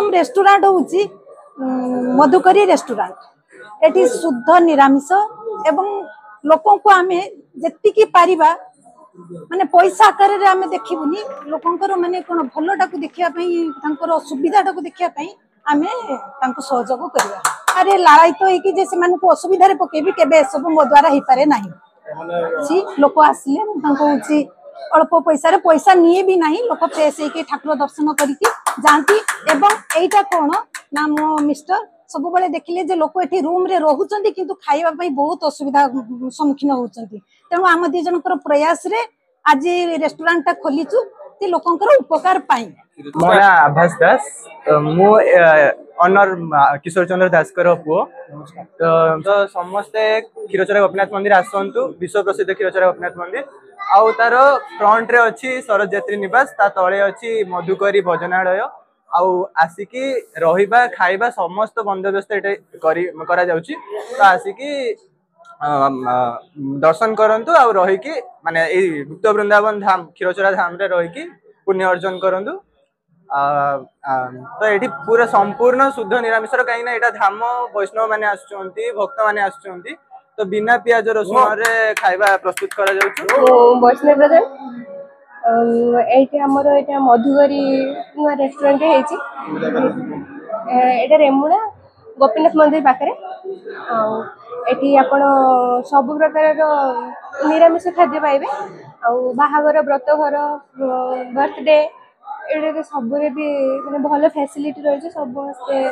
प्रथम रेस्टोरेंट होउची मधुकरी restaurant eighty शुद्ध निरामिष एवं लोकों को आमे जेतिकी पारिबा माने पैसा आकार रे आमे देखिबुनी लोकंकर माने कोन भलोटा को देखिया पई तांकर सुविधाटा को देखिया पई आमे तांको सहयोग करबा अरे लालायित होइकी जे सेमान को असुविधा रे पकेबी केबे सब मो द्वारा ही पारे नाही सी लोक आसले तांको होची अल्प पैसा रे पैसा निये भी नाही लोक फ्रेश हेकी ठाकुर दर्शन करिकी जानती एवं एटा कोन ना मो मिस्टर सब बेले देखिले जे लोक एठी रूम रे रहउचंती किंतु खाइबा पई बहुत असुविधा सम्मुखीन होउचंती तेणु आम दी जनकर प्रयास रे आज रेस्टोरेंट ता खोलीचु ते लोकंकर उपकार पाई मोरा आभास दास मु ऑनर किशोर चंद्र दास कर पुओ तो समस्ते क्षीरचोरा गोपीनाथ मंदिर आसंतु विश्व प्रसिद्ध क्षीरचोरा गोपीनाथ मंदिर आउ तार फ्रंट रे अछि सरज यात्री निवास ता तळे अछि मधुकरी भोजनालय आउ आसिकी रहिबा खाइबा समस्त बंदोबस्त एटे करा जाउची तो आसिकी दर्शन करंतु आउ रहिकी माने ए गुप्त वृंदावन धाम क्षीरचोरा धाम रे रहिकी पुण्य अर्जन करंतु तो ये पूरा संपूर्ण शुद्ध निरामिष कहीं ना यहाँ धाम वैष्णव मैंने आसुच्चंती भक्त मैंने आसुच्चंती तो बिना पियाज रसुन रे खाइबा प्रस्तुत करा जाउछु वैष्णव ब्रदर एठी हमर एटा मधुकरी रेस्टोरेंट हेची एटा रेमुणा गोपीनाथ मंदिर पाखरे एठी आपण सब प्रकार निरामिष खाद्य पाइबे आ बाहागर व्रतघर बर्थडे ये सब भी माने भल फैसिलिटी रही समस्ते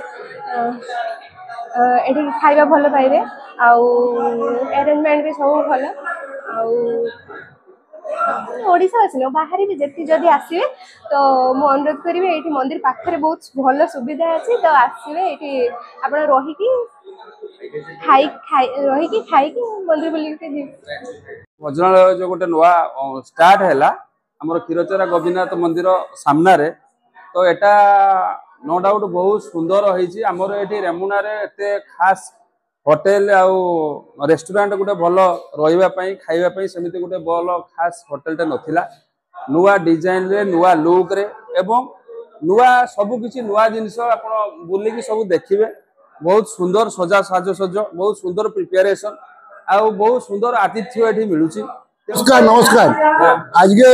ये खाइबा भल पाइबे अरेंजमेंट भी सब भल ओडिशा आसने बाहर भी जेती जदि आसवे तो मु अनुरोध करी ये मंदिर पाखरे बहुत भल सुविधा अच्छी तो आसवे ये आप रहीकि खाई मंदिर बुलिक भजनालय जो गोटे नुआ स्टार्ट है आमर क्षीरचोरा गोपीनाथ मंदिर सामने तो एटा नो डाउट बहुत सुंदर होइछि आमर एठी रेमुना रे एते खास होटल आउ रेस्टोरेंट गोटे भल रहिबा पई खाइबा पई समिति गोटे भल खास होटलटे नथिला नुआ डिजाइन रे नुआ लुक रे एवं नुआ सब किछि नुआ जिनिस आपण बुलिकी सब देखिबे बहुत सुंदर सजा साजसज बहुत सुंदर प्रिपरेशन आउ बहुत सुंदर आतिथ्य एठी मिलुछि नमस्कार नमस्कार आज के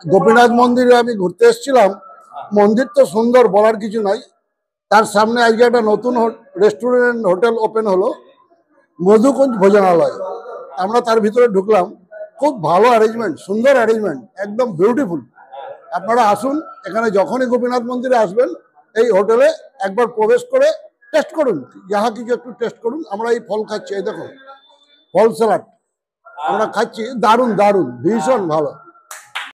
गोपीनाथ मंदिर घुरते एसেছিলাম मंदिर तो सुंदर बलार किछु नाई तार सामने आज एक नतून रेस्टुरेंट होटेल ओपन हलो मधुकुंज भोजनालय আমরা তার ভিতরে ঢুকলাম খুব ভালো অ্যারেঞ্জমেন্ট সুন্দর অ্যারেঞ্জমেন্ট একদম বিউটিফুল আপনারা আসুন এখানে যখনই গোপীনাথ মন্দিরে আসবেন এই হোটেলে একবার প্রবেশ করে টেস্ট করুন ইহা কিছু একটু টেস্ট করুন আমরা এই ফল খাচ্ছি এই দেখো ফল স্যালাড আমরা খাচ্ছি দারুণ দারুণ ভীষণ ভালো।